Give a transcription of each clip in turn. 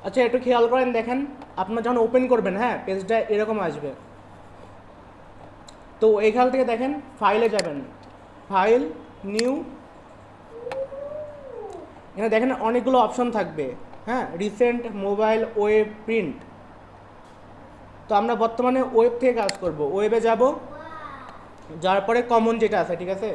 আচ্ছা একটু খেয়াল করেন, দেখেন আপনার যখন ওপেন করবেন, হ্যাঁ পেজটা এরকম আসবে। তো এইখান থেকে দেখেন ফাইলে যাবেন, ফাইল, নিউ, এখানে দেখেন অনেকগুলো অপশন থাকবে, হ্যাঁ রিসেন্ট, মোবাইল, ওয়েব, প্রিন্ট। তো আমরা বর্তমানে ওয়েব থেকে কাজ করব, ওয়েবে যাব, যার পরে কমন যেটা আছে, ঠিক আছে,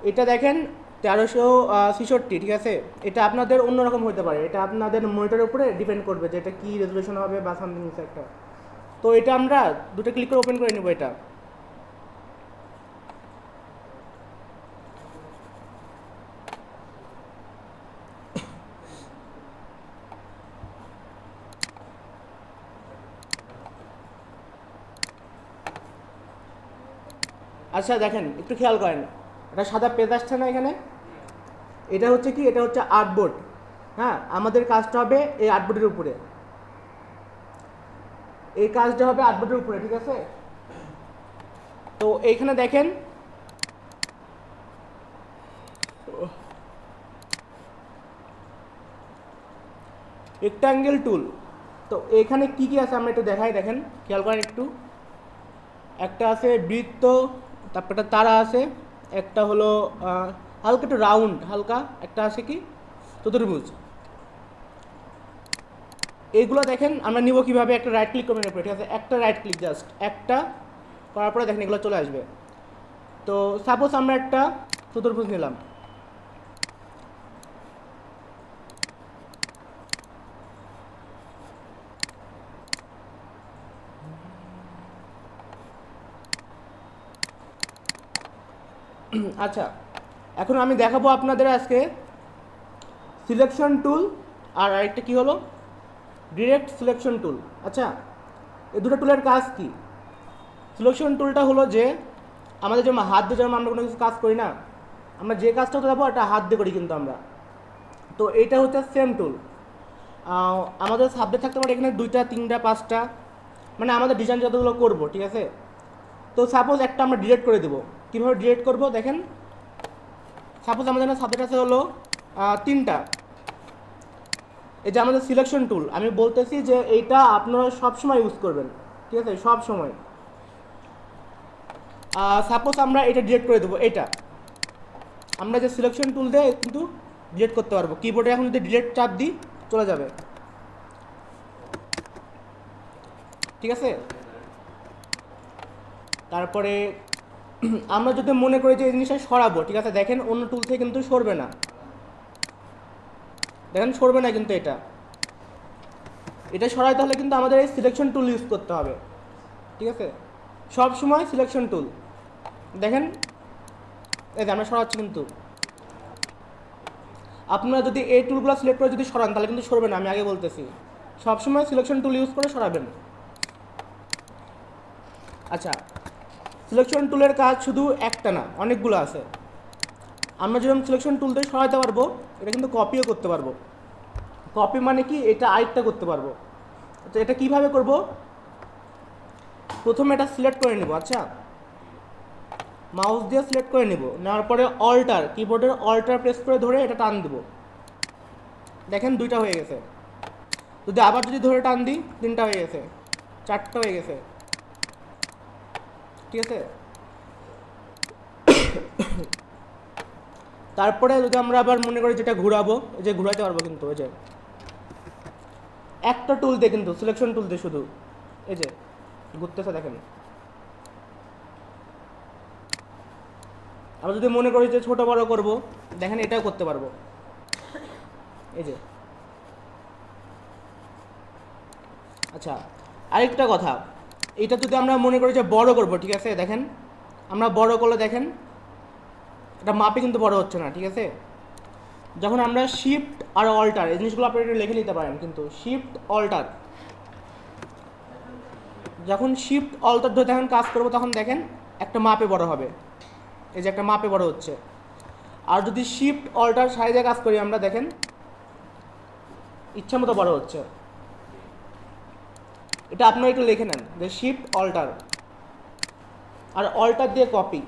এটা দেখেন 1366, ঠিক আছে। এটা আপনাদের অন্যরকম হতে পারে, এটা আপনাদের মনিটরের উপরে ডিপেন্ড করবে যে এটা কী রেজলিউশন হবে বা সামথিং একটা। তো এটা আমরা দুটো ক্লিক করে ওপেন করে নেব এটা। আচ্ছা দেখেন একটু খেয়াল করেন, এটা সাদা পেজ আসছে না এখানে, এটা হচ্ছে কি, এটা হচ্ছে আর্টবোর্ড। হ্যাঁ আমাদের কাজটা হবে এই আর্টবোর্ডের উপরে, এই কাজটা হবে আর্টবোর্ডের উপরে, ঠিক আছে। তো এইখানে দেখেন রেক্টাঙ্গেল টুল। তো এখানে কি কি আছে আমরা একটু দেখাই, দেখেন খেয়াল করেন একটু। একটা আছে বৃত্ত, তারপর একটা তারা আছে, একটা হলো হালকা একটু রাউন্ড হালকা, একটা আছে কি চতুর্ভুজ। এইগুলো দেখেন আমরা নিব কিভাবে, একটা রাইট ক্লিক করবেন এরপরে, ঠিক আছে, একটা রাইট ক্লিক জাস্ট একটা করার পরে দেখেন এগুলো চলে আসবে। তো সাপোজ আমরা একটা চতুর্ভুজ নিলাম, আচ্ছা এখন আমি দেখাবো আপনাদের আজকে সিলেকশন টুল, আর আরেকটা কী হলো ডিরেক্ট সিলেকশন টুল। আচ্ছা এই দুটো টুলের কাজ কি? সিলেকশন টুলটা হলো যে আমাদের যেমন হাত দিয়ে যেমন আমরা কোনো কিছু কাজ করি না, আমরা যে কাজটা করতে যাবো এটা হাত দিয়ে করি কিন্তু আমরা। তো এইটা হচ্ছে সেম টুল। আমাদের সাবজেক্ট থাকতে পারে এখানে 2টা 3টা 5টা, মানে আমাদের ডিজাইন যতগুলো করবো, ঠিক আছে। তো সাপোজ একটা আমরা ডিলিট করে দেবো, কীভাবে ডিলিট করবো দেখেন। সাপোজ আমাদের সাবজেক্ট আছে হলো 3টা, এই যে আমাদের সিলেকশন টুল, আমি বলতেছি যে এইটা আপনারা সবসময় ইউজ করবেন, ঠিক আছে, সব সময়। সাপোজ আমরা এটা ডিলিট করে দেবো, এটা আমরা যে সিলেকশন টুল দিয়ে কিন্তু ডিলিট করতে পারবো। কিবোর্ডে এখন যদি ডিলিট চাপ দিই চলে যাবে, ঠিক আছে। তারপরে আমরা যদি মনে করি যে এই জিনিসটা সরাবো, ঠিক আছে, দেখেন অন্য টুল থেকে কিন্তু সরবে না, দেখেন সরবে না কিন্তু এটা সরাইতে হলে কিন্তু আমাদের এই সিলেকশন টুল ইউজ করতে হবে, ঠিক আছে, সব সময় সিলেকশন টুল। দেখেন এই যে আমরা সরাচ্ছি, কিন্তু আপনারা যদি এই টুলগুলো সিলেক্ট করে যদি সরান তাহলে কিন্তু সরবে না, আমি আগে বলতেছি, সবসময় সিলেকশন টুল ইউজ করে সরাবেন। আচ্ছা সিলেকশন টুলের কাজ শুধু একটা না, অনেকগুলো আছে। আমরা যেরকম সিলেকশন টুল দিয়ে সরাতে পারবো, এটা কিন্তু কপিও করতে পারবো। কপি মানে কি, এটা আরেকটা করতে পারবো। তো এটা কিভাবে করব, প্রথমে এটা সিলেক্ট করে নেব, আচ্ছা মাউস দিয়ে সিলেক্ট করে নেব, নেওয়ার পরে অল্টার, কিবোর্ডের অল্টার প্রেস করে ধরে এটা টান দেব, দেখেন 2টা হয়ে গেছে। যদি আবার যদি ধরে টান দিই 3টা হয়ে গেছে, 4টা হয়ে গেছে, ঠিক আছে। তারপরে যদি আমরা আবার মনে করি যেটা ঘোরাবো, যে ঘোরাতে পারবো কিন্তু ওই যে একটা টুল দিয়ে, কিন্তু সিলেকশন টুল দিয়ে শুধু এই যে ঘুরতেছে দেখেন। আমরা যদি মনে করি যে ছোট বড় করব, দেখেন এটাও করতে পারবো, এই যে। আচ্ছা আরেকটা কথা, এটা যদি আমরা মনে করি যে বড় করব, ঠিক আছে, দেখেন আমরা বড় করলে দেখেন এটা মাপে কিন্তু বড় হচ্ছে না, ঠিক আছে। যখন আমরা শিফট আর অল্টার, এই জিনিসগুলো আপনি একটু লিখে নিতে পারেন, কিন্তু শিফট অল্টার, যখন শিফট অল্টার ধরে তখন কাজ করবো তখন দেখেন একটা মাপে বড় হবে, এই যে একটা মাপে বড় হচ্ছে। আর যদি শিফট অল্টার সাইজে কাজ করি আমরা, দেখেন ইচ্ছা মতো বড় হচ্ছে। এটা আপনারা একটু লিখে নেন যে শিফট অল্টার, আর অল্টার দিয়ে কপি।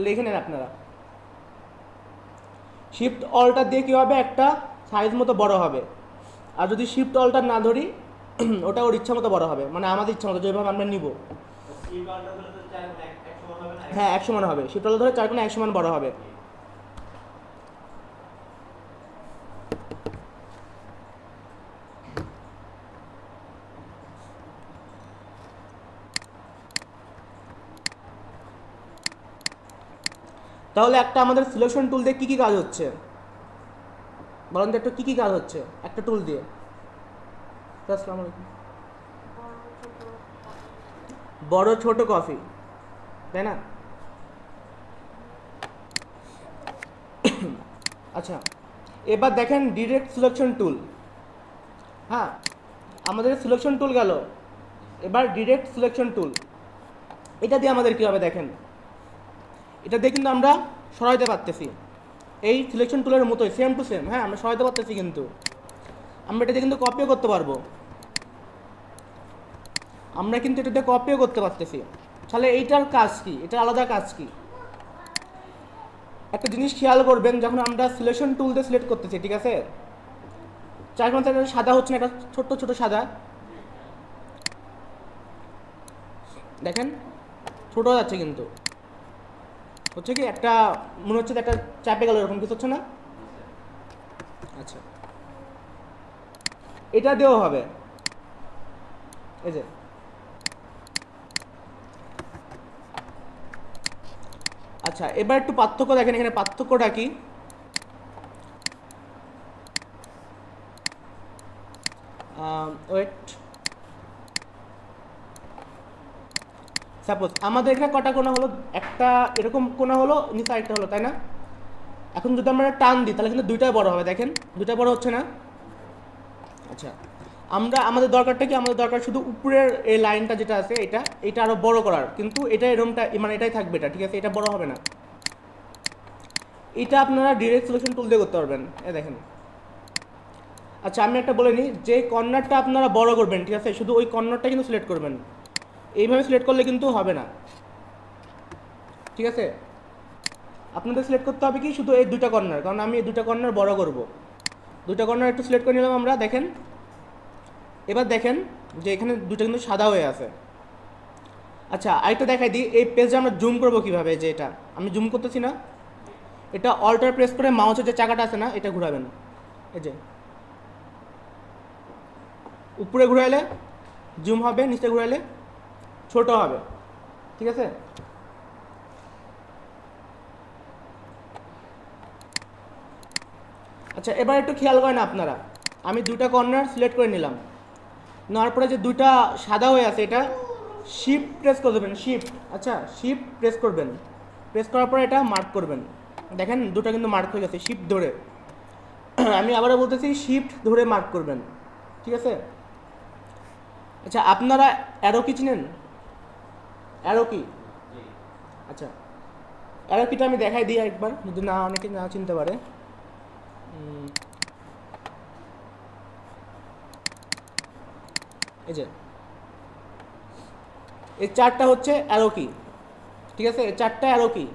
লিখে নেন আপনারা। শিফট অল্টার দিয়ে কী হবে, একটা সাইজ মতো বড় হবে। আর যদি শিফট অল্টার না ধরি ওটা ওর ইচ্ছা মতো বড় হবে, মানে আমাদের ইচ্ছা মতো যেভাবে আমরা নিব। হ্যাঁ 1 সমান হবে, শিফট অল্টার ধরে 4 কোণে 1 সমান বড় হবে। তাহলে একটা আমাদের সিলেকশন টুল দিয়ে কী কী কাজ হচ্ছে বলেন তো একটু, কী কী কাজ হচ্ছে একটা টুল দিয়ে? আসসালামু আলাইকুম। বড় ছোট কফি, তাই না? আচ্ছা এবার দেখেন ডিরেক্ট সিলেকশন টুল। হ্যাঁ আমাদের সিলেকশন টুল গেল, এবার ডিরেক্ট সিলেকশন টুল। এটা দিয়ে আমাদের কী হবে দেখেন, এটা দিয়ে কিন্তু আমরা সরাইতে পারতেছি এই সিলেকশন টুলের মতোই, সেম টু সেম। হ্যাঁ আমরা সরাইতে পারতেছি, কিন্তু আমরা এটা দিয়ে কিন্তু কপিও করতে পারবো, আমরা কিন্তু এটা দিয়ে কপিও করতে পারতেছি। তাহলে এইটার কাজ কি, এটা আলাদা কাজ কি? একটা জিনিস খেয়াল করবেন, যখন আমরা সিলেকশন টুল দিয়ে সিলেক্ট করতেছি, ঠিক আছে, চার কোণে সাদা হচ্ছে না, একটা ছোট্ট ছোট সাদা, দেখেন ছোট যাচ্ছে, কিন্তু হচ্ছে কি একটা মনে হচ্ছে একটা চাপে গেল, এরকম কিছু হচ্ছে না? আচ্ছা এটা দিয়েও হবে, এই যে আচ্ছা এবার একটু পার্থক্য দেখেন, এখানে পার্থক্যটা কি? ওয়েট, সাপোজ আমাদের এখানে কটা কোণা হলো, একটা এরকম কোণা হলো, নিচে আরেকটা হলো, তাই না? এখন যদি আমরা টান দিই তাহলে কিন্তু দুইটাই বড় হবে, দেখেন দুইটা বড় হচ্ছে না? আচ্ছা আমরা আমাদের দরকারটা কি, আমাদের দরকার শুধু উপরের এই লাইনটা যেটা আছে এটা আরো বড় করার, কিন্তু এটা এরকমটা মানে এটাই থাকবে, এটা ঠিক আছে, এটা বড় হবে না। এটা আপনারা ডিরেক্ট সিলেকশন টুল দিয়ে করতে পারবেন, এই দেখেন। আচ্ছা আমি একটা বলে নিই, যে কর্নারটা আপনারা বড় করবেন, ঠিক আছে, শুধু ওই কর্নারটা কিন্তু সিলেক্ট করবেন, এইভাবে সিলেক্ট করলে কিন্তু হবে না, ঠিক আছে? আপনাদের সিলেক্ট করতে হবে কি, শুধু এই দুইটা কর্নার, কারণ আমি এই দুইটা কর্নার বড় করব। দুইটা কর্নার একটু সিলেক্ট করে নিলাম আমরা, দেখেন। এবার দেখেন যে এখানে দুটো কিন্তু সাদা হয়ে আছে। আচ্ছা আরেকটা দেখাই দিই, এই পেজে আমরা জুম করব কিভাবে, যে এটা আমি জুম করতেছি না, এটা অল্টার প্রেস করে মাউসের যে চাকাটা আছে না, এটা ঘোরাবেন, এই যে উপরে ঘুরাইলে জুম হবে, নিচে ঘুরাইলে ছোট হবে, ঠিক আছে? আচ্ছা এবার একটু খেয়াল করেন আপনারা, আমি দুটা কর্নার সিলেক্ট করে নিলাম, নেওয়ার পরে যে দুইটা সাদা হয়ে আছে, এটা শিফট প্রেস করে দেবেন, শিফট, আচ্ছা শিফট প্রেস করবেন, প্রেস করার পরে এটা মার্ক করবেন, দেখেন দুটো কিন্তু মার্ক হয়ে গেছে শিফট ধরে। আমি আবারও বলতেছি শিফট ধরে মার্ক করবেন, ঠিক আছে? আচ্ছা আপনারা অ্যারো কি চিনেন? অ্যারো কি? আচ্ছা অ্যারো কিটা আমি দেখাই দিই একবার, যদি না অনেকে না চিনতে পারে। এই যে এই চারটা হচ্ছে অ্যারো কি, ঠিক আছে, এই চারটা অ্যারো কি।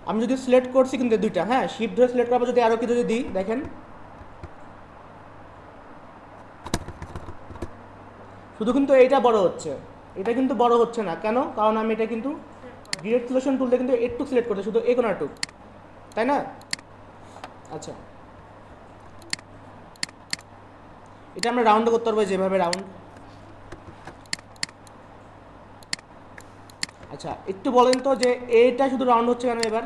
আমি যদি সিলেক্ট করছি কিন্তু দুইটা, হ্যাঁ শিফট ধরে সিলেক্ট করার পর যদি অ্যারো কি যদি দিই, দেখেন শুধু কিন্তু এইটা বড় হচ্ছে, এটা কিন্তু বড় হচ্ছে না, কেন? কারণ আমি এটা কিন্তু ডিরেক্ট সিলেকশন টুল দিয়ে কিন্তু একটু সিলেক্ট করতে, শুধু এই কোণাটুক, তাই না? আচ্ছা এটা আমরা রাউন্ড করতে পারবো, যেভাবে রাউন্ড। আচ্ছা একটু বলেন তো যে এইটা শুধু রাউন্ড হচ্ছে কেন? এবার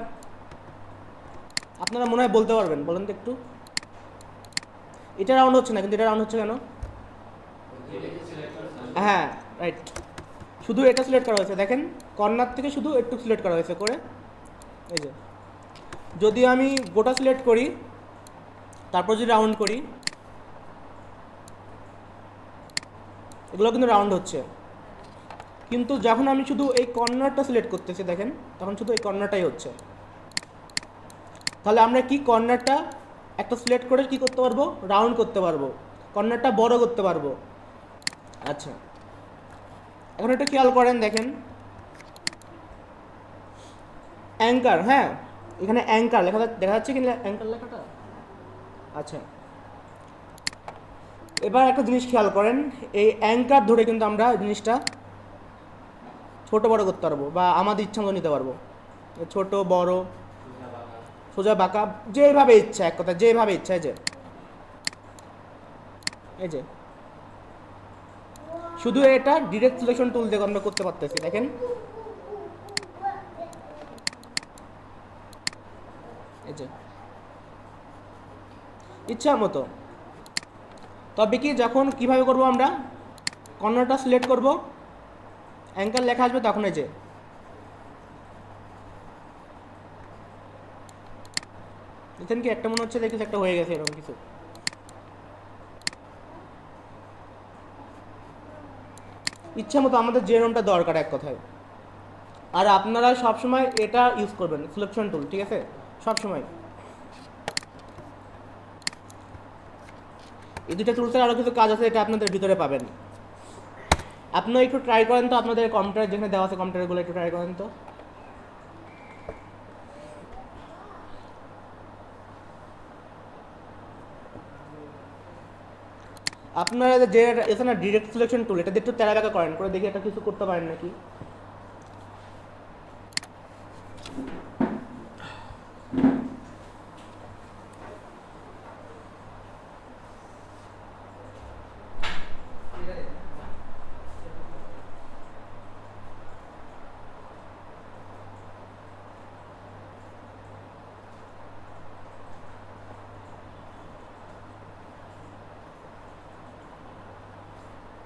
আপনারা মনে হয় বলতে পারবেন, বলেন তো একটু, এটা রাউন্ড হচ্ছে না কিন্তু এটা রাউন্ড হচ্ছে কেন? হ্যাঁ রাইট, শুধু এটা সিলেক্ট করা হয়েছে, দেখেন কর্নার থেকে শুধু একটু সিলেক্ট করা হয়েছে করে, এই যে যদি আমি গোটা সিলেক্ট করি তারপর যদি রাউন্ড করি, এগুলো কিন্তু রাউন্ড হচ্ছে, কিন্তু যখন আমি শুধু এই কর্নারটা সিলেক্ট করতেছি, দেখেন তখন শুধু এই কর্নারটাই হচ্ছে। তাহলে আমরা কি কর্নারটা একটা সিলেক্ট করে কি করতে পারবো? রাউন্ড করতে পারবো, কর্নারটা বড় করতে পারবো। আচ্ছা এখন একটু খেয়াল করেন, দেখেন অ্যাঙ্কার, হ্যাঁ এখানে অ্যাঙ্কার লেখা দেখা যাচ্ছে কি অ্যাঙ্কার লেখাটা? আচ্ছা, এবার একটা জিনিস খেয়াল করেন, এই অ্যাঙ্কার ধরে কিন্তু আমরা জিনিসটা ছোট বড় করতে পারবো বা আমাদের ইচ্ছা মতো নিতে পারবো, ছোট বড় সোজা বাঁকা যেভাবে ইচ্ছা, এক কথা যেভাবে ইচ্ছা। এই যে শুধু এটা ডিরেক্ট সিলেকশন টুল দিয়ে আমরা করতে পারতেছি, দেখেন এই যে ইচ্ছা মতো। তবে কি যখন কিভাবে করব, আমরা কর্নারটা সিলেক্ট করব, অ্যাঙ্কার লেখা আসবে, তখন এই যে দেখেন কি একটা মনে হচ্ছে দেখি একটা হয়ে গেছে এরকম কিছু। ইচ্ছা মতো আমাদের যে রকমটা দরকার এক কথায়। আর আপনারা সবসময় এটা ইউজ করবেন, সিলেকশন টুল, ঠিক আছে, সবসময়। এই দুটো টুলসের আরও কিছু কাজ আছে, এটা আপনাদের ভিতরে পাবেন। আপনারা একটু ট্রাই করেন তো, আপনাদের কম্পিউটার যেখানে দেওয়া আছে কম্পিউটারগুলো একটু ট্রাই করেন তো। আপনারা যে এখানে ডিরেক্ট সিলেকশন টুল, এটা দিয়ে একটু তেরা বেঁকা করেন, করে দেখি এটা কিছু করতে পারেন নাকি।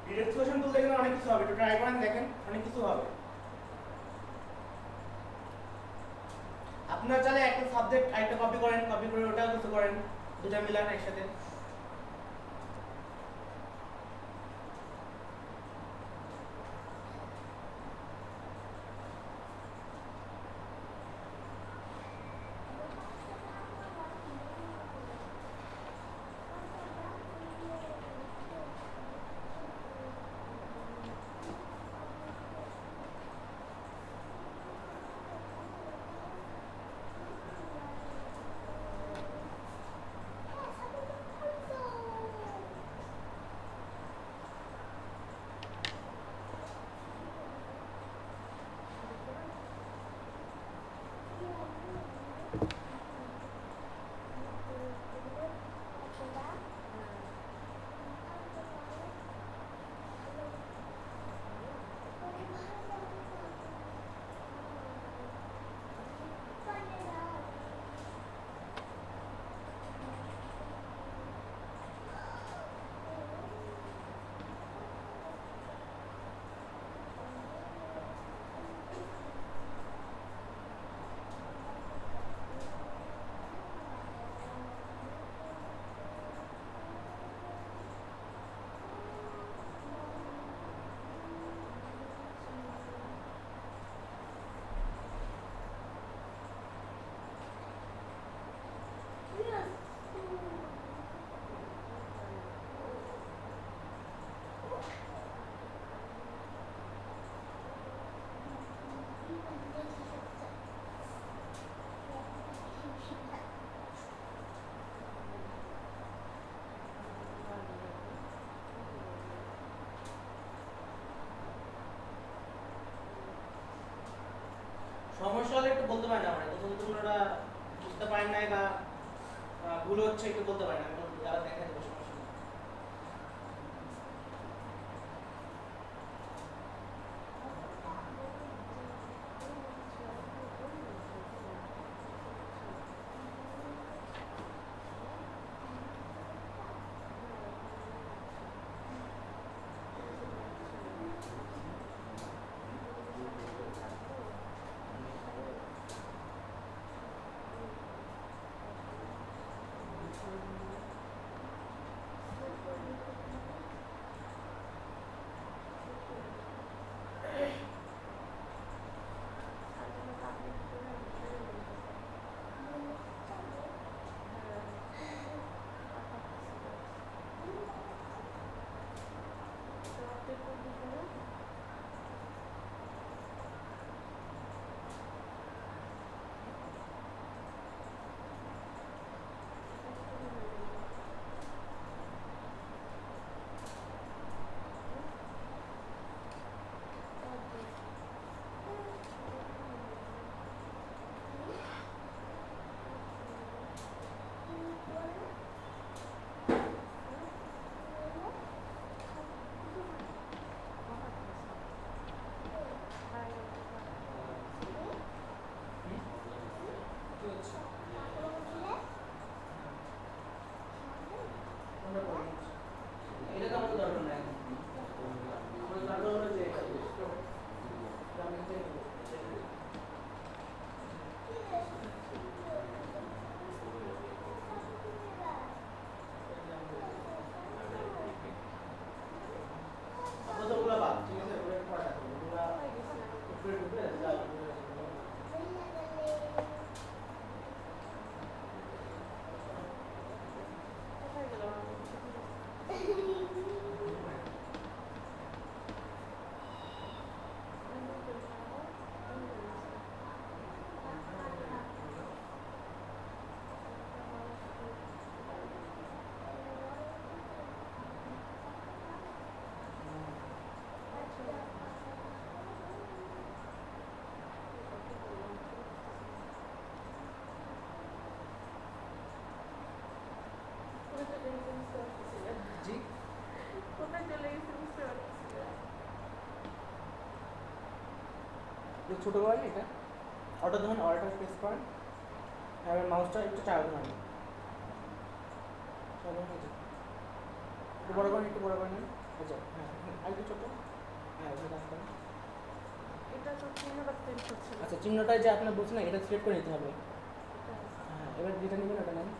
ডিরেক্ট সিলেকশন টুল দেখলে অনেক কিছু হবে, একটু ট্রাই করেন দেখেন, অনেক কিছু হবে। আপনারা চাইলে একটা সাবজেক্ট একটা কপি করেন, কপি করে ওটাও কিছু করেন, দুটা মিলান একসাথে। সমস্যা হলে একটু বলতে পারেন, আমরা যদি তোমরা বুঝতে পারেন নাই বা ভুল হচ্ছে একটু বলতে পারেন, আমি যারা দেখাই দেবো, সমস্যা নেই। একটু ছোটো করেন এটা, অটো ধরুন, অটোটা প্রেস করেন, এবার মাউসটা একটু চাপ ধরেন, একটু বড় করেন, একটু বড় করেন। আচ্ছা হ্যাঁ, আর একটু ছোটো, হ্যাঁ ওটা কাজ করেন। আচ্ছা চিহ্নটাই যে আপনার বলছেন না, এটা সিলেক্ট করে নিতে হবে। হ্যাঁ এবার যেটা নেবেন ওটা নেন।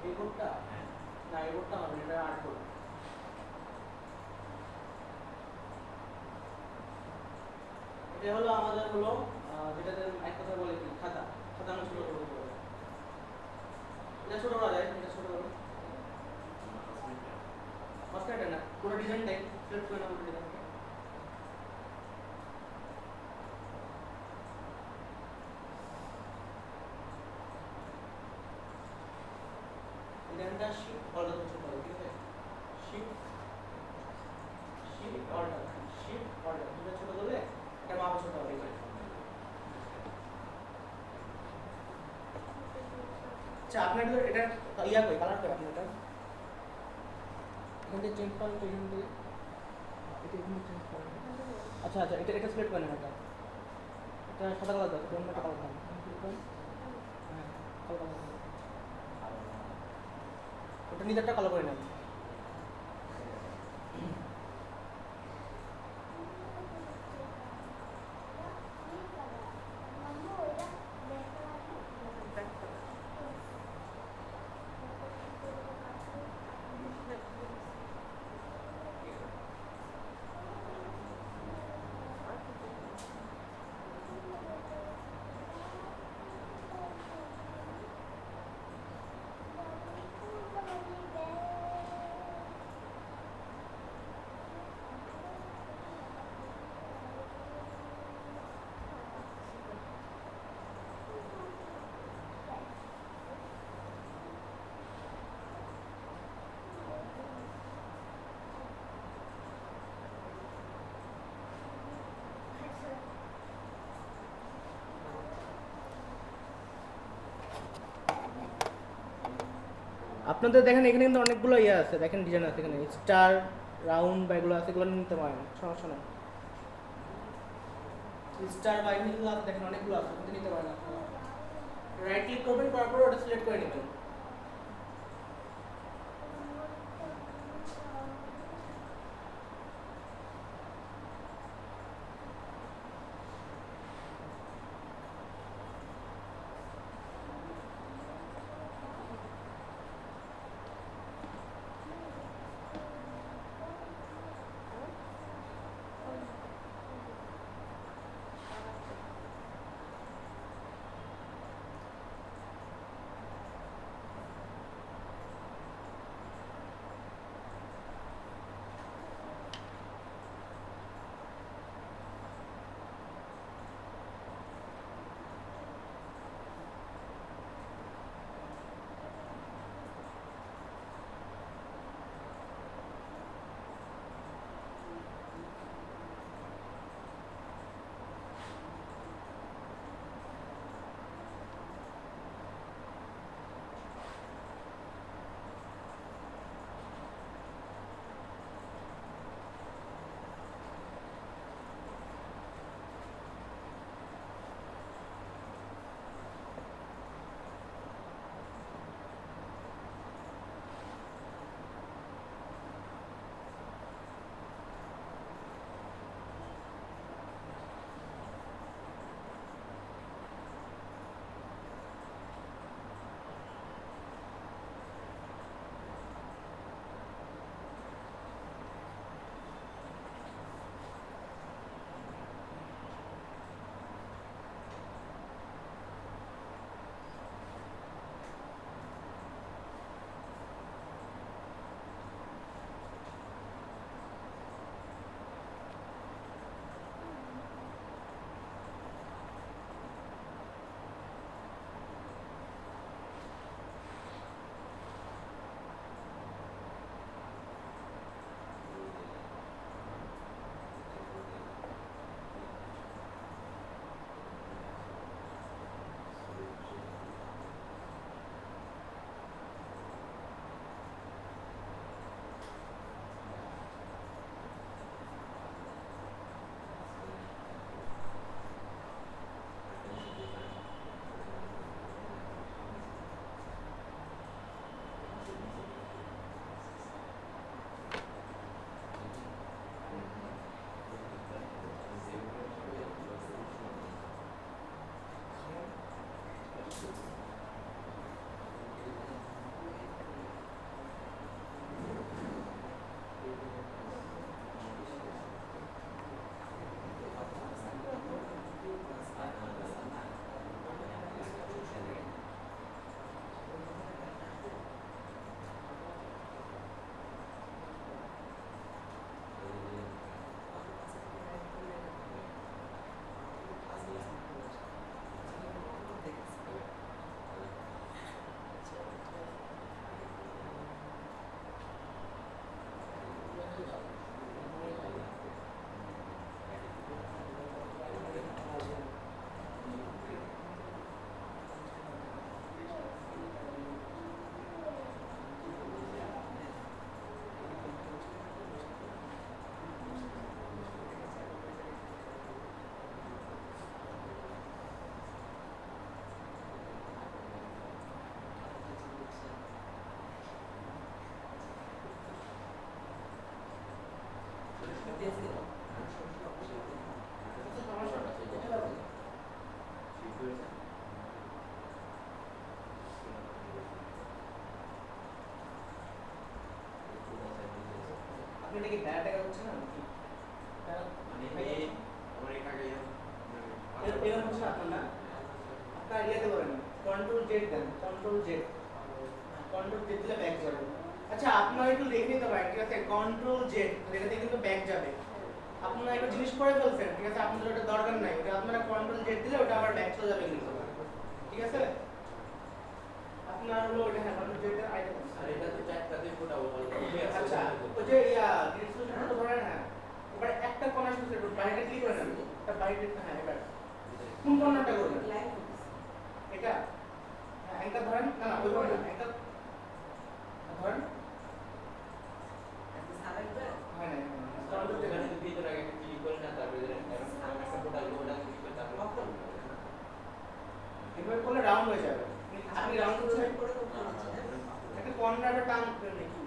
এই কোডটা না, এই কোডটা হবে এটা 8 কোড। এটা হলো আমাদের হলো যেটাতে এক কথা বলে কি খাতা, খাতা আমরা ছোট করবো, এটা ছোট করা যায়, এটা ছোট করবো ফার্স্ট এটা না, পুরো ডিজাইনটাই সিলেক্ট করে নাও, পুরো ডিজাইনটা ডিজাইনটা শিফট অল্টার করতে হবে, ঠিক আছে? Shift shift alt, shift alt দুটো ছোট করলে এটা মাপ ছোট হবে। আচ্ছা আপনার এটা ইয়া কই কালার কই আপনার এটা, এখান থেকে চেঞ্জ করেন তো, এখান থেকে এটা এখানে চেঞ্জ করেন। আচ্ছা আচ্ছা এটা এটা সিলেক্ট করেন, এটা এটা সাদা কালার দাও, অন্য একটা কালার দাও, ক্লিক করেন, হ্যাঁ কালো কালার দাও, ওটা নিজেরটা কালো করে নেন। আপনাদের দেখেন এখানে কিন্তু অনেকগুলো ইয়ে আছে, দেখেন ডিজাইন আছে এখানে, স্টার রাউন্ড বা এগুলো আছে, এগুলো নিতে পারেন, সমস্যা নেই। স্টার বা এগুলো আছে দেখেন, অনেকগুলো আছে, কিন্তু নিতে পারেন আপনারা। রাইট ক্লিক করবেন, করার পর ওটা সিলেক্ট করে নেবেন। এটা কি ব্যাড টাকা হচ্ছে না মানে আমার এখানে এরকম হচ্ছে আপনার না আপনার ইয়েতে বলেন control Z then control Z দিলে ব্যাক যাবে আচ্ছা আপনারা একটু লিখে নিতে পারেন ঠিক আছে কন্ট্রোল জেড এটাতে কিন্তু ব্যাক যাবে আপনারা একটা জিনিস করে ফেলছেন ঠিক আছে আপনাদের ওটা দরকার নাই ওটা আপনারা কন্ট্রোল জেড দিলে ওটা আবার ব্যাক চলে যাবে কিন্তু ঠিক আছে আপনার হলো ওটা হ্যাঁ কন্ট্রোল জেড এর আইটেম আর এটা তো চারটাতে ফোটাবো আচ্ছা ওই যে ডিসক্রিপশন তো ধরেন হ্যাঁ এবার একটা কোণা শুধু বাইরে ক্লিক করে নেন এটা বাইরে হ্যাঁ এবার কোন কোণাটা করবেন এটা হ্যাঁ এটা ধরেন না না ওই ধরেন এটা ধরেন হ্যাঁ এখানে ভিতরে আগে ক্লিক করে না তারপরে একটা ফোটা ওটা ক্লিক করে তারপর এভাবে করলে রাউন্ড হয়ে যাবে আপনি রাউন্ড করছেন একটা কর্নারে টান নাকি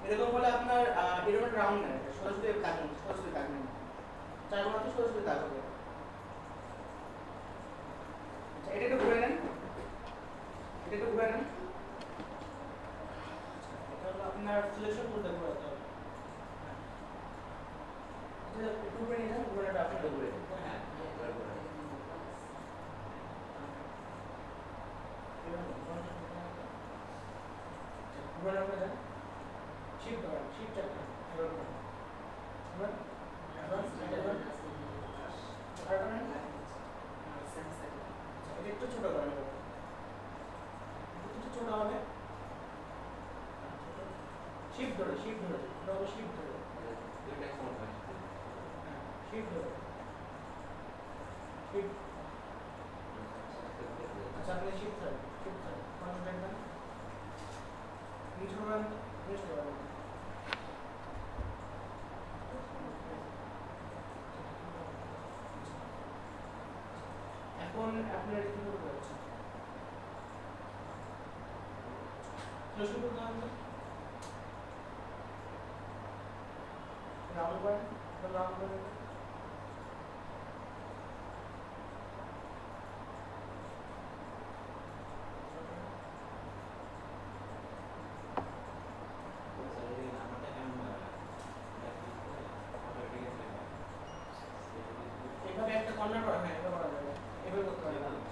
এরকম হলে আপনার এরকম রাউন্ড নেয় সোজাসুজি থাকবেন চার কোণা তো সোজাসুজি থাকবে আচ্ছা এটা একটু ঘুরে নেন এটা হলো আপনার সিলেকশন করতে ঘোরাতে হবে এটা একটু ঘুরে নিন ঘোরাটা আপনার ঘুরে হ্যাঁ ঘোরানো করে দেন শিফট ধরেন শিফট চাপেন এটা একটু ছোট করেন একটু ছোট হবে শিফট ধরে শিফট ধরে শিফট ধরে আচ্ছা আপনি শিফট ধরে কনসেন্ট্রেট দেন নিচে করেন এখন আপনার কি করতে যাচ্ছে শুরু করতে হবে রাউন্ড করেন এভাবে একটা কর্নার করা হ্যাঁ এভাবে করা যাবে এভাবে করতে পারবেন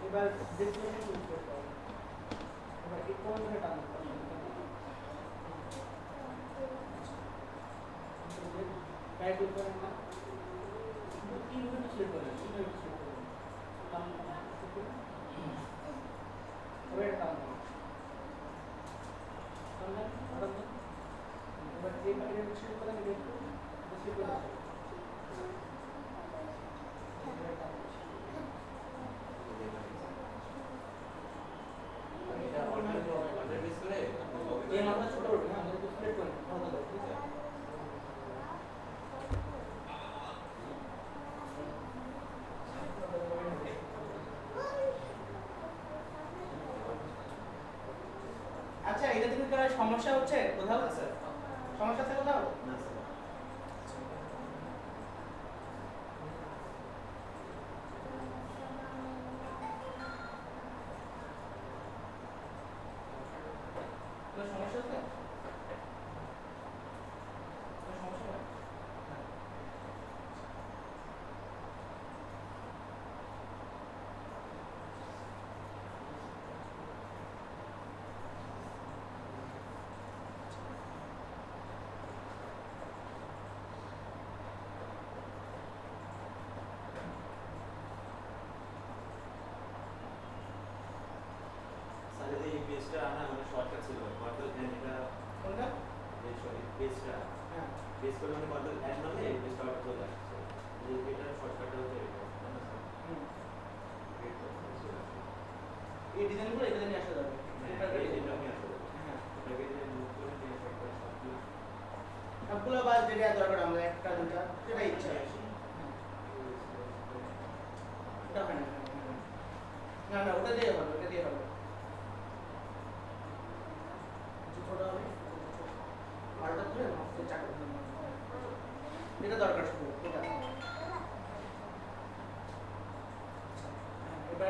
এবার ডেসটিনেশন চুজ করতে হবে এবার এই কোন ধরে টানতে হবে রাইট ক্লিক করেন না তিন মিনিট সিলেক্ট করেন এবার টানতে এবার এই বাইরে সিলেক্ট করেন সিলেক্ট করেন ये मात्रा छोटा हो गया हमने तो स्प्लिट कर बहुत ज्यादा ठीक है আচ্ছা এটা থেকে কি সমস্যা হচ্ছে কোথাও স্যার সমস্যা আছে কোথাও না স্যার সমস্যা হচ্ছে সমস্যা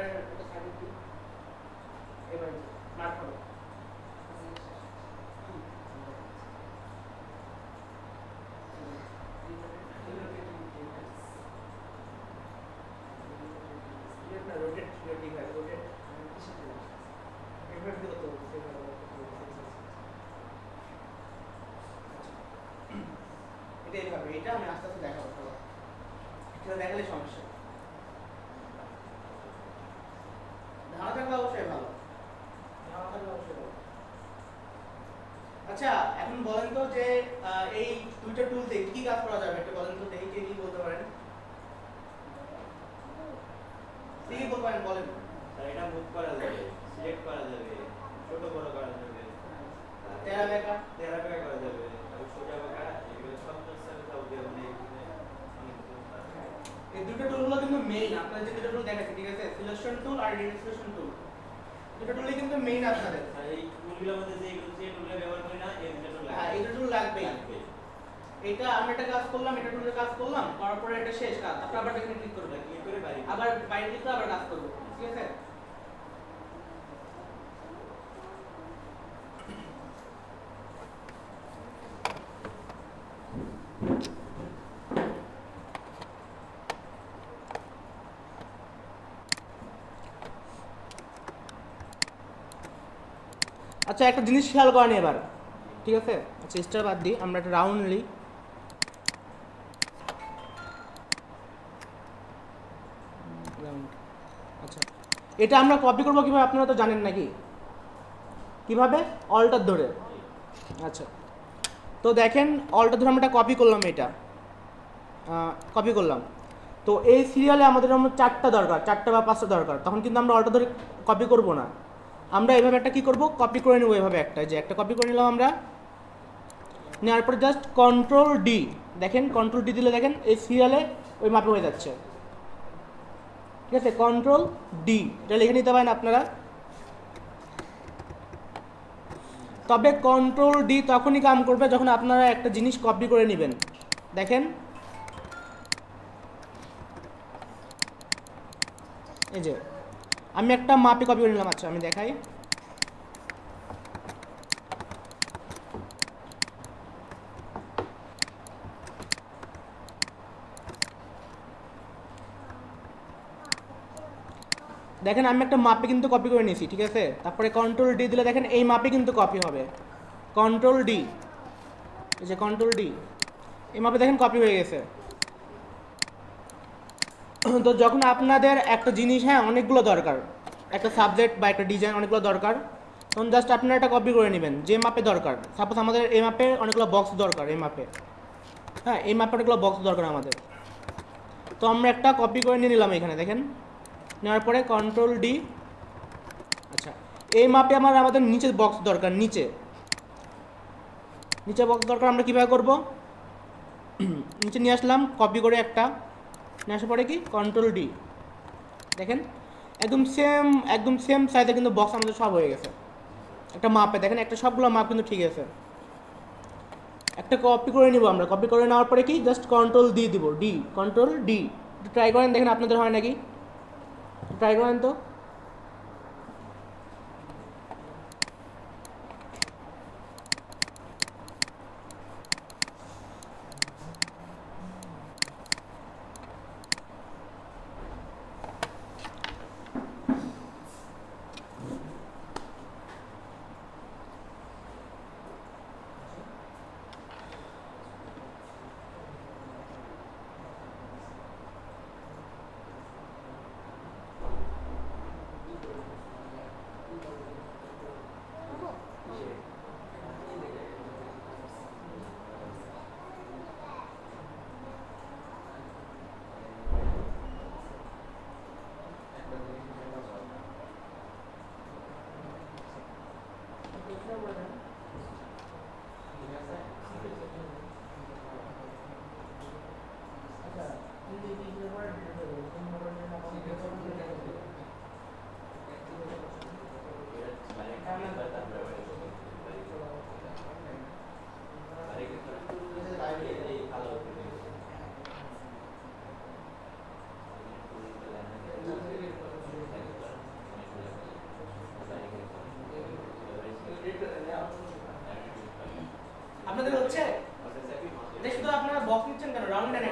এটা সাইড দিই এবার মার্ক করো রোটেট রোটেট রোটেট এভাবে দিও তো এটা এইভাবে এটা আমি আস্তে আস্তে দেখাবো সবার এটা দেখালে সমস্যা ধারণা থাকলে অবশ্যই ভালো ধারণা থাকলে অবশ্যই ভালো আচ্ছা এখন বলেন তো যে এই দুইটা টুল দিয়ে কি কাজ করা যাবে একটু বলেন তো দেখি কে কি বলতে পারেন কি বলতে পারেন বলেন স্যার এটা মুভ করা যাবে সিলেক্ট করা যাবে ছোট বড় করা যাবে তেরা বেকা করা যাবে তারপর সোজা বাঁকা এগুলো সব স্যার সব দিয়ে অনেক এই দুটো টুলগুলো কিন্তু মেইন আপনারা যে দুটো টুল দেখাচ্ছি ঠিক আছে সিলেকশন টুল আর রিডাইরেকশন টুল দুটো টুলই কিন্তু মেইন আপনাদের আর এই টুলগুলোর মধ্যে যে টুলগুলো ব্যবহার করি না এই দুটো টুল হ্যাঁ এই দুটো টুল লাগবে এটা আমি একটা কাজ করলাম এটা টুলের কাজ করলাম তারপরে এটা শেষ কাজ আপনি আবার এখানে ক্লিক করবেন ক্লিক করে বাইরে আবার বাইরে ক্লিক করে আবার কাজ করব ঠিক আছে আচ্ছা একটা জিনিস খেয়াল করেন এবার ঠিক আছে আচ্ছা স্টার বাদ দিই আমরা একটা রাউন্ড নিই আচ্ছা এটা আমরা কপি করব কিভাবে আপনারা তো জানেন নাকি কিভাবে অল্টার ধরে আচ্ছা তো দেখেন অল্টার ধরে আমরা কপি করলাম এটা কপি করলাম তো এই সিরিয়ালে আমাদের চারটা দরকার চারটা বা পাঁচটা দরকার তখন কিন্তু আমরা অল্টার ধরে কপি করব না আমরা এইভাবে একটা কি করব কপি করে নেব এইভাবে একটা যে একটা কপি করে নিলাম আমরা নেওয়ার পরে জাস্ট কন্ট্রোল ডি দেখেন কন্ট্রোল ডি দিলে দেখেন এই সিরিয়ালে ওই মাপে হয়ে যাচ্ছে ঠিক আছে কন্ট্রোল ডি এটা লিখে নিতে পারেন আপনারা তবে কন্ট্রোল ডি তখনই কাম করবে যখন আপনারা একটা জিনিস কপি করে নেবেন দেখেন এই যে আমি একটা মাপে কপি করে নিলাম আচ্ছা আমি দেখাই দেখেন আমি একটা মাপে কিন্তু কপি করে নিয়েছি ঠিক আছে তারপরে কন্ট্রোল ডি দিলে দেখেন এই মাপে কিন্তু কপি হবে কন্ট্রোল ডি এই যে কন্ট্রোল ডি এই মাপে দেখেন কপি হয়ে গেছে তো যখন আপনাদের একটা জিনিস হ্যাঁ অনেকগুলো দরকার একটা সাবজেক্ট বা একটা ডিজাইন অনেকগুলো দরকার তখন জাস্ট আপনারা এটা কপি করে নেবেন যে মাপে দরকার সাপোজ আমাদের এই মাপে অনেকগুলো বক্স দরকার এই মাপে হ্যাঁ এই মাপে অনেকগুলো বক্স দরকার আমাদের তো আমরা একটা কপি করে নিয়ে নিলাম এখানে দেখেন নেওয়ার পরে কন্ট্রোল ডি আচ্ছা এই মাপে আমাদের নিচে বক্স দরকার নিচে বক্স দরকার আমরা কীভাবে করব নিচে নিয়ে আসলাম কপি করে একটা নিয়ে আসার পরে কি কন্ট্রোল ডি দেখেন একদম সেম সাইজে কিন্তু বক্স আমাদের সব হয়ে গেছে একটা মাপে দেখেন একটা সবগুলো মাপ কিন্তু ঠিক আছে একটা কপি করে নিব আমরা কপি করে নেওয়ার পরে কি জাস্ট কন্ট্রোল ডি দিব ডি কন্ট্রোল ডি ট্রাই করেন দেখেন আপনাদের হয় নাকি ট্রাই করেন তো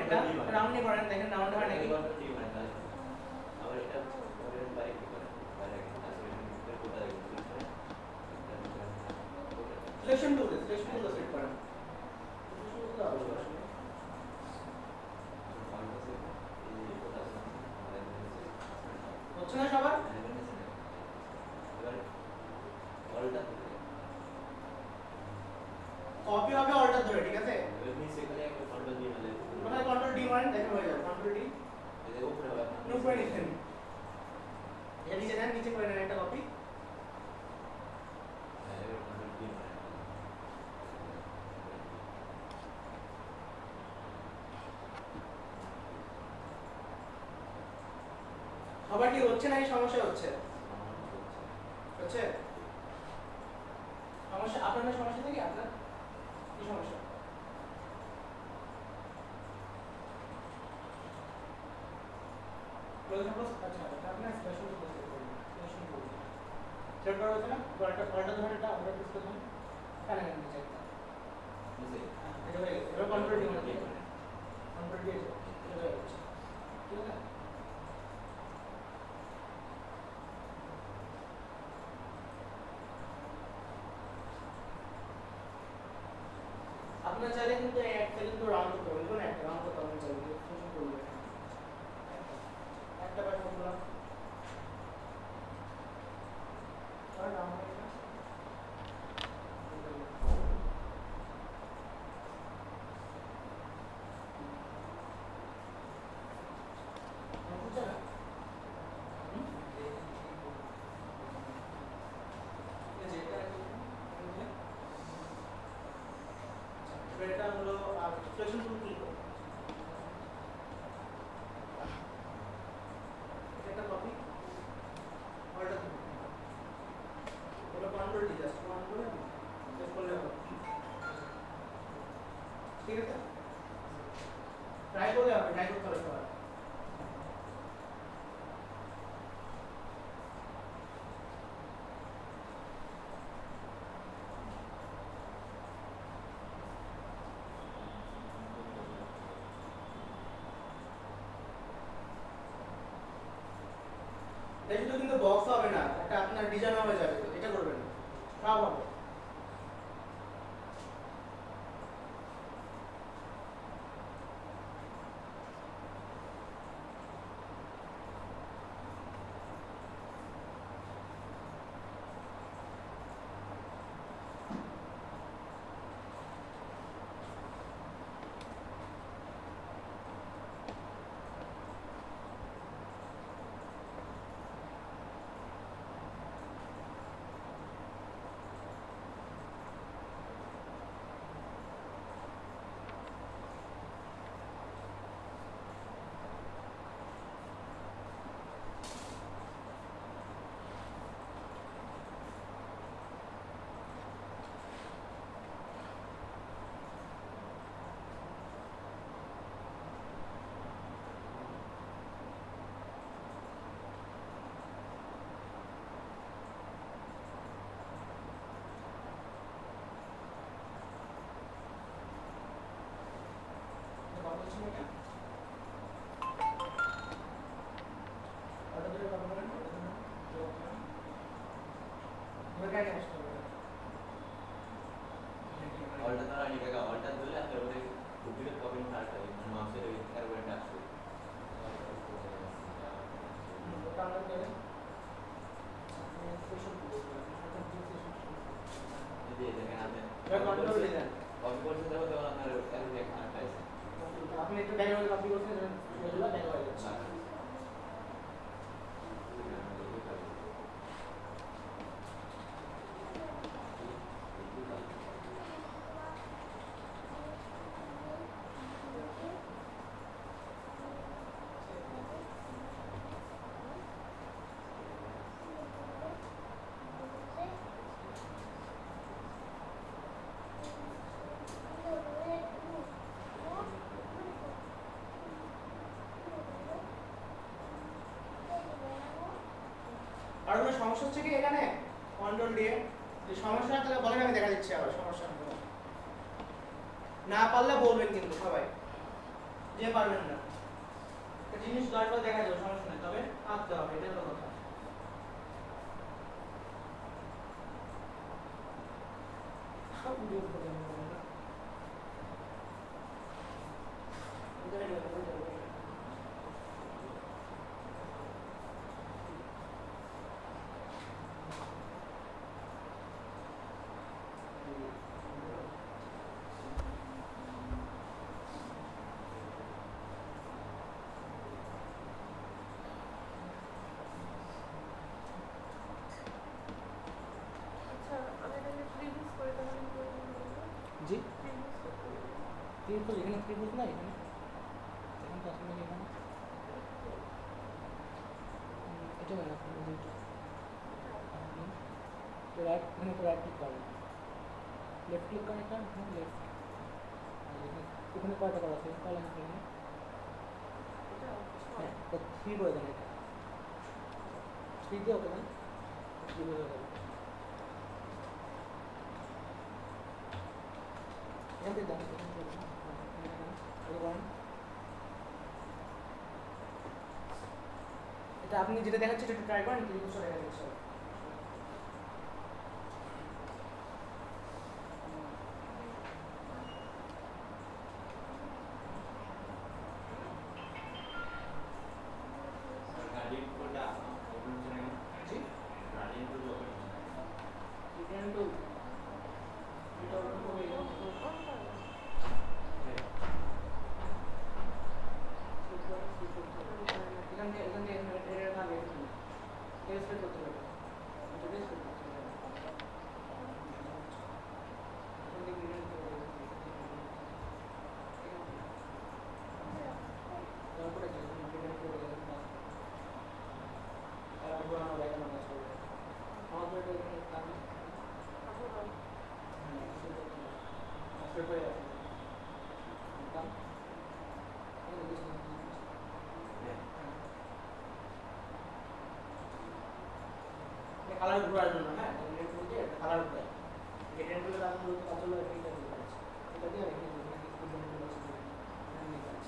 এটা রাউন্ড নিয়ে করেন, দেখেন রাউন্ড হয় নাকি। কন্ট্রোল ডি মানে তাহলে আবার এটা ওর বাইরে কি করে বাইরে আসলে এটা কোটা দেখুন সিলেকশন টুল সেট করেন। হচ্ছে না সবার? কপি হবে অল্টার ধরে, ঠিক আছে? মানে কন্ট্রোল ডি মারেন, দেখেন হয়ে যাবে। কন্ট্রোল ডি উপরে নিচ্ছেন, এটা নিচে নেন, নিচে করে নেন একটা কপি। সবার কি হচ্ছে না, এই সমস্যা হচ্ছে? হচ্ছে সমস্যা আপনার সমস্যা নাকি আপনার কি সমস্যা? আচ্ছা আপনার স্পেশাল সেট করা হচ্ছে না, কলটা ধরে এটা আমরা ডিসপ্লে করুন কানে কানে নিচে একটা এটা হয়ে গেছে। এবার কন্ট্রোল ডি মানে কন্ট্রোল ডি এটা হয়ে গেছে, ঠিক আছে? আপনার চাইলে কিন্তু একটা কিন্তু রাউন্ড করতে পারবেন, কোন একটা রাউন্ড করতে পারবেন চাইলে ফুল করবে একটা বাই করলাম আর রাউন্ড এটা বুঝছেন? এই যে এটা হলো সিলেকশন টুল ক্লিক করুন, এটা কপি অল্টার করুন, এটা কন্ট্রোল ডি জাস্ট কন্ট্রোল করে সেভ করলে হবে, ঠিক আছে? ট্রাই করলে হবে, ট্রাই করতে হবে সবার। এটা শুধু কিন্তু বক্স হবে না, এটা আপনার ডিজাইন হয়ে যাবে, এটা করবেন না সব হবে। অল্টার দ্বারা নিকাকা অল্টার দিলে আপনার ওই ডুপ্লিকেট কপি স্টার্ট হয় মানে মাউসের ওই এরোটা আসবে যদি দেখেন আপনি কপি করতে যাবো তখন আপনার এরোটা এখানে পাইছে আপনি একটু ডাইরেক্ট কপি করছেন এগুলো দেখা হয়ে যাচ্ছে। আর কোনো সমস্যা হচ্ছে কি এখানে কন্ট্রোল দিয়ে যে সমস্যা তাহলে বলেন, আমি দেখা দিচ্ছি আবার সমস্যা না পারলে বলবেন কিন্তু সবাই। যে পারবেন না একটা জিনিস 10 বার দেখা যাবে সমস্যা নেই, তবে আঁকতে হবে, এটা হলো কথা। সব ভিডিও করে আমি বলবো। আচ্ছা আমি এটাকে প্রিভিউস করে তাহলে কি করব? জি প্রিভিউস করতে হবে। ত্রিপুল, এখানে ত্রিপুল না, এখানে এখন তো আসলে এখানে এটা না, আপনি দুটো তো রাইট, এখানে তো রাইট ক্লিক করেন, লেফট ক্লিক করেন, এটা এখানে লেফট, আর ওখানে কয়টা করা আছে কলাম এখানে, এটা হ্যাঁ তো 3 করে দেন, এটা 3 দিয়ে ওকে দেন, 3 হয়ে যাবে। এখান থেকে দেন, এখান থেকে দেন, এটা করেন। এটা আপনি যেটা দেখাচ্ছেন এটা ট্রাই করেন, কি কিছু দেখা যাচ্ছে। গার্ডিয়ান কোডটা ওপেন হচ্ছে না কেন? জি গার্ডিয়ান কোড ওপেন হচ্ছে না। ডিফারেন্ট টুল এটা ওপেন করবে, এখান থেকে অন করো। এখান থেকে এর ভাবে টেস্ট করতে হবে, এটা টেস্ট করতে হবে, এখান থেকে ডিফারেন্ট টুল তারপরে কি ডিফারেন্ট টুল তারপর পুরোনো ব্যাকগ্রাউন্ড কাজ করবে, আমাদের এটা এখানে কাজ আবার সেট হয়ে যাবে, কাম এখানে কিছু কালার ঘোরার জন্য, হ্যাঁ গ্রেডিয়েন্ট টুল দিয়ে একটা কালার ঘোরায়, গ্রেডিয়েন্ট টুলের কাজ মূলত কাজ হলো এইটা দিয়ে কাজ, এটা দিয়ে রেখে দিই, এখানে গ্রেডিয়েন্ট টুল আছে, এখানে নিয়ে কাজ।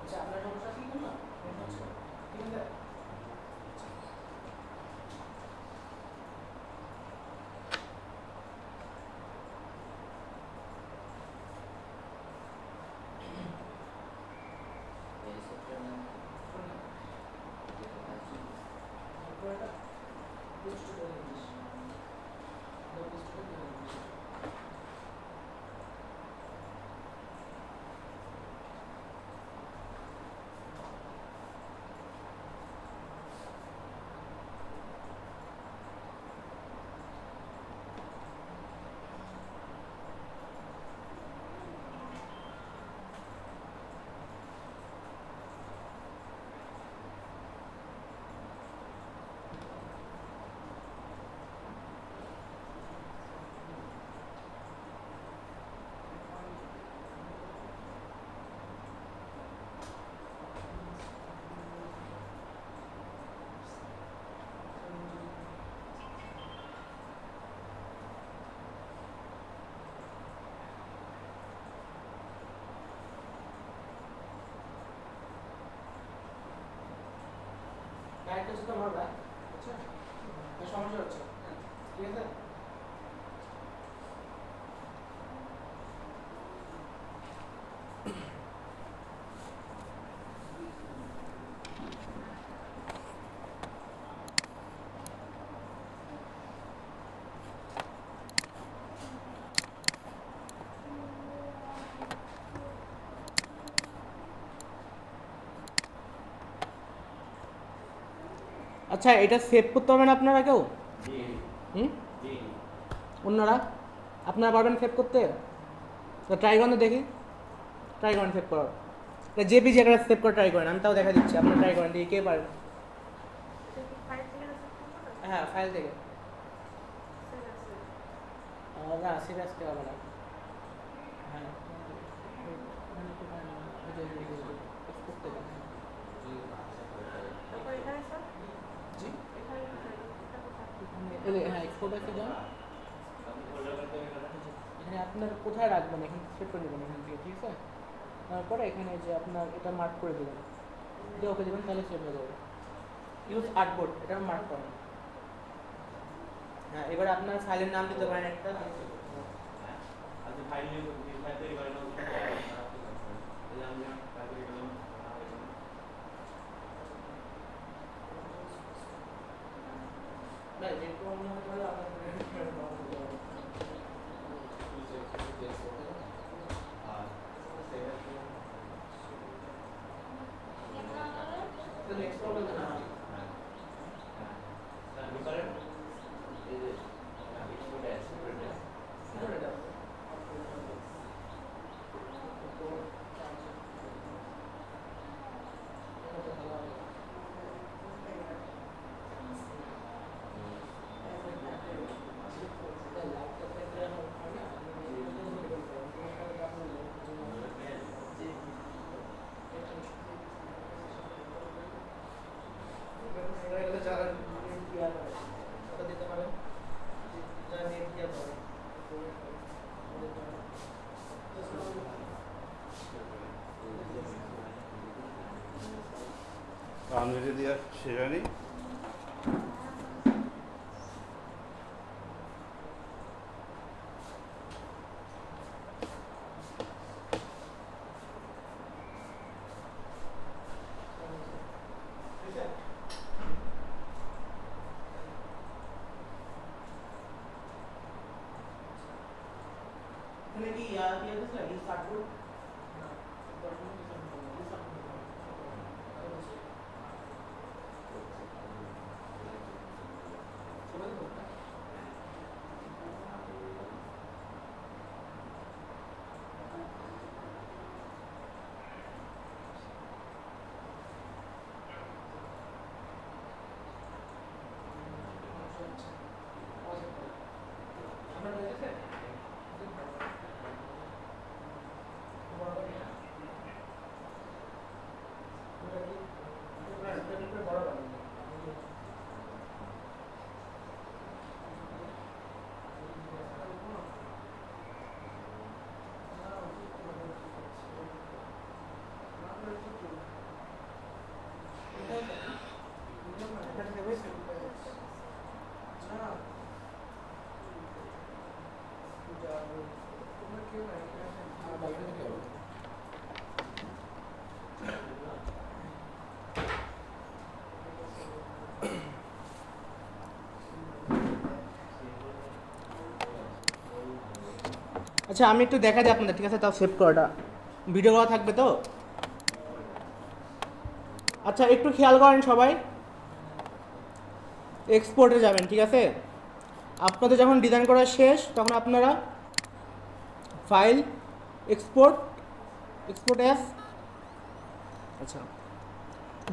আচ্ছা আপনার সমস্যা কি না ঠিক আছে। এই সেক্টর না তারপরে পোস্ট করে দিস, পোস্ট করে দিস। গাড়িটা যেটা মারবা, আচ্ছা সমস্যা হচ্ছে, হ্যাঁ ঠিক আছে। আচ্ছা এটা সেভ করতে পারবেন আপনারা কেউ? জি হুম জি অন্যরা আপনারা পারবেন সেভ করতে? তো ট্রাই করেন তো দেখি, ট্রাই করেন সেভ করার, জেপিজি একটা সেভ করে ট্রাই করেন, আমি তাও দেখা দিচ্ছি, আপনারা ট্রাই করেন দেখি কে পারেন। এটা কি ফাইল থেকে রেসিভ করব না? হ্যাঁ ফাইল থেকে, সেভ আছে। না সিরিয়াস কে হবে না, হ্যাঁ করতে তারপর এখানে সব জি হ্যাঁ এক্সপোর্ট আছে যান, আপনি ফোল্ডার করতে হবে এখানে আপনার কোথায় রাখবেন এখানে সেট করে দেবেন এখান থেকে, ঠিক আছে? তারপরে এখানে যে আপনার এটা মার্ক করে দেবেন, দিয়ে ওকে দেবেন, তাহলে সেভ হয়ে যাবে। ইউজ আর্টবোর্ড এটা মার্ক করেন। হ্যাঁ এবার আপনার ফাইলের নাম দিতে পারেন একটা, আপনি ফাইল নিয়ে ফাইল তৈরি করেন তাহলে আমি ফাইল তৈরি করলাম না যেহেতু অন্য হলে আপনার আর আনলিমিটেড দিয়ে সেটা নেই। এখানে কি দিয়ে দিয়েছিলাম ইউজ আর্টবোর্ড না আচ্ছা আমি একটু দেখা যায় আপনাদের, ঠিক আছে? তাও সেভ করাটা ভিডিও করা থাকবে তো। আচ্ছা একটু খেয়াল করেন সবাই, এক্সপোর্টে যাবেন, ঠিক আছে? আপনাদের যখন ডিজাইন করা শেষ তখন আপনারা ফাইল এক্সপোর্ট অ্যাস, আচ্ছা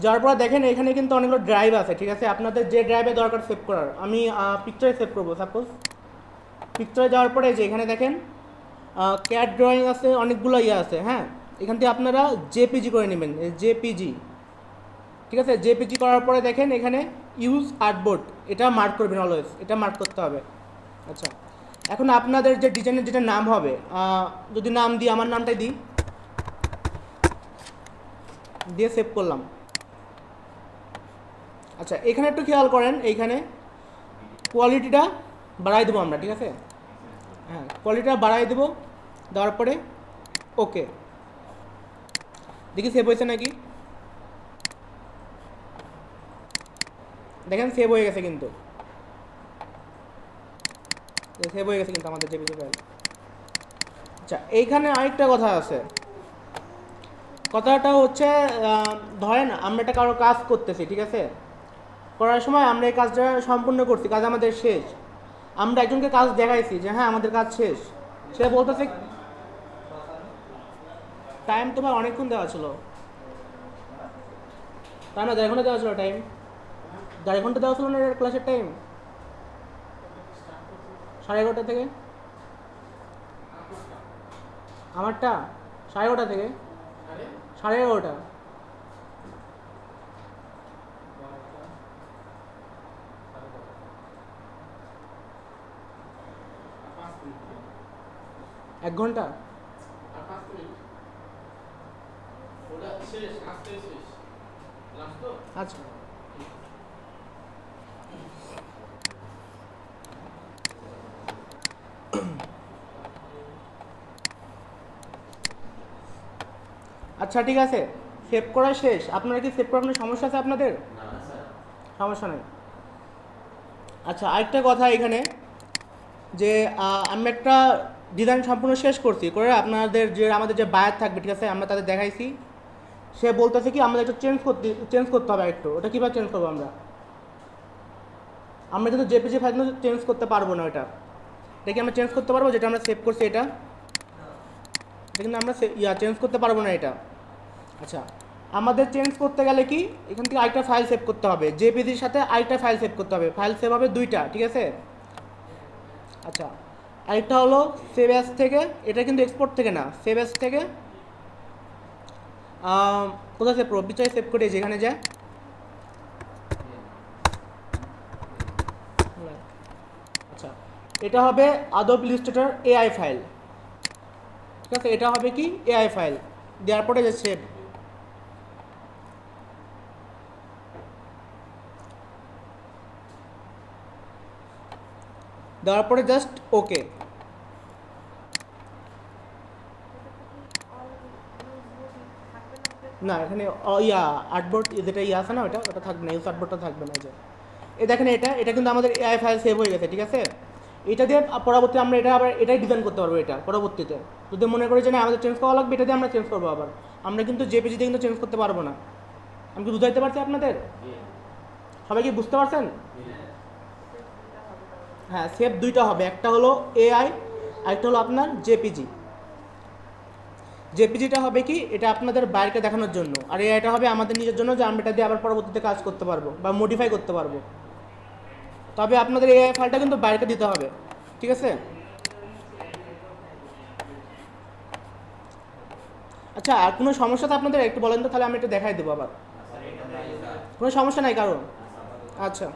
যার পর দেখেন এখানে কিন্তু অনেকগুলো ড্রাইভ আছে, ঠিক আছে? আপনাদের যে ড্রাইভে দরকার সেভ করার, আমি পিকচারে সেভ করবো। সাপোজ পিকচারে যাওয়ার পরে যে এখানে দেখেন ক্যাট ড্রয়িং আছে, অনেকগুলো ইয়ে আছে, হ্যাঁ? এখান থেকে আপনারা জেপিজি করে নেবেন, জেপিজি, ঠিক আছে? জেপিজি করার পরে দেখেন এখানে ইউজ আর্টবোর্ড, এটা মার্ক করবেন অলওয়েজ, এটা মার্ক করতে হবে। আচ্ছা এখন আপনাদের যে ডিজাইনের যেটা নাম হবে, যদি নাম দিই, আমার নামটাই দিই, দিয়ে সেভ করলাম। আচ্ছা এখানে একটু খেয়াল করেন, এইখানে কোয়ালিটিটা বাড়াই দেবো আমরা, ঠিক আছে? হ্যাঁ কোয়ালিটিটা বাড়াই দেবো, দেওয়ার পরে ওকে, দেখি সেভ হয়েছে নাকি। দেখেন সেভ হয়ে গেছে, কিন্তু সেভ হয়ে গেছে কিন্তু আমাদের জেপিজি ফাইল। আচ্ছা এইখানে আরেকটা কথা আছে, কথাটা হচ্ছে ধরেন আমরা একটা কারো কাজ করতেছি, ঠিক আছে? করার সময় আমরা এই কাজটা সম্পূর্ণ করছি, কাজ আমাদের শেষ, আমরা একজনকে কাজ দেখাইছি যে হ্যাঁ আমাদের কাজ শেষ, সে বলতেছে টাইম তোমার অনেকক্ষণ দেওয়া ছিল, তাই না? 1.5 ঘন্টা দেওয়া ছিল টাইম, 1.5 ঘন্টা দেওয়া ছিল না ক্লাসের টাইম, 11:30 থেকে আমারটা 11:30 থেকে 11:30। 1 ঘন্টা? আর 5 মিনিট ওটা শেষ, আজকে শেষ লাস্ট তো। আচ্ছা আচ্ছা ঠিক আছে, সেভ করা শেষ। আপনারা কি সেভ করার কোনো সমস্যা আছে আপনাদের? না স্যার। সমস্যা নেই। আচ্ছা আরেকটা কথা এখানে যে আমি একটা ডিজাইন সম্পূর্ণ শেষ করছি করে আপনাদের যে আমাদের যে বায়ার থাকবে, ঠিক আছে, আমরা তাদের দেখাইছি। সে বলতেছে কি আমাদের একটু চেঞ্জ করতে হবে একটু। ওটা কীভাবে চেঞ্জ করবো আমরা? আমরা কিন্তু জেপিজি ফাইল চেঞ্জ করতে পারবো না। এটা কি আমরা চেঞ্জ করতে পারবো? যেটা আমরা সেভ করছি এটা কিন্তু আমরা চেঞ্জ করতে পারবো না এটা। আচ্ছা আমাদের চেঞ্জ করতে গেলে কি এখান থেকে আরেকটা ফাইল সেভ করতে হবে, জেপিজির সাথে আরেকটা ফাইল সেভ করতে হবে। ফাইল সেভ হবে 2টা, ঠিক আছে। আচ্ছা আরেকটা হলো সেভ অ্যাজ থেকে, এটা কিন্তু এক্সপোর্ট থেকে না, সেভ অ্যাজ থেকে কোথায় সেভ করবো? পিকচারে সেভ করে যেখানে যায়। আচ্ছা এটা হবে আদব ইলাস্ট্রেটর এআই ফাইল, ঠিক আছে। এটা হবে কি এআই ফাইল, দেওয়ার পরে যে সেভ, দেওয়ার পরে জাস্ট ওকে। না এখানে আর্টবোর্ড যেটা আছে না, ওটা থাকবে না, ইউজ আর্টবোর্ডটা থাকবে না। যে এই দেখেন এটা কিন্তু আমাদের এআই ফাইল সেভ হয়ে গেছে, ঠিক আছে। এটা দিয়ে পরবর্তী আমরা এটাই ডিজাইন করতে পারবো। এটা পরবর্তীতে যদি মনে করি যে না আমাদের চেঞ্জ করা লাগবে, এটা দিয়ে আমরা চেঞ্জ করবো। আবার আমরা কিন্তু জেপিজি দিয়ে কিন্তু চেঞ্জ করতে পারবো না। আমি কি বুঝাইতে পারছি আপনাদের? সবাই কি বুঝতে পারছেন? হ্যাঁ সেভ 2টা হবে, একটা হলো এআই আর একটা হলো আপনার জেপিজি। জেপিজিটা হবে কি এটা আপনাদের বাইরকে দেখানোর জন্য, আর এআইটা হবে আমাদের নিজের জন্য, যে আমরা এটা দিয়ে আবার পরবর্তীতে কাজ করতে পারবো বা মডিফাই করতে পারবো। তবে আপনাদের এআই ফাইলটা কিন্তু বাইরকে দিতে হবে, ঠিক আছে। আচ্ছা আর কোনো সমস্যা তো আপনাদের একটু বলেন তো, তাহলে আমি একটু দেখাই দেবো আবার। কোনো সমস্যা নাই কারণ? আচ্ছা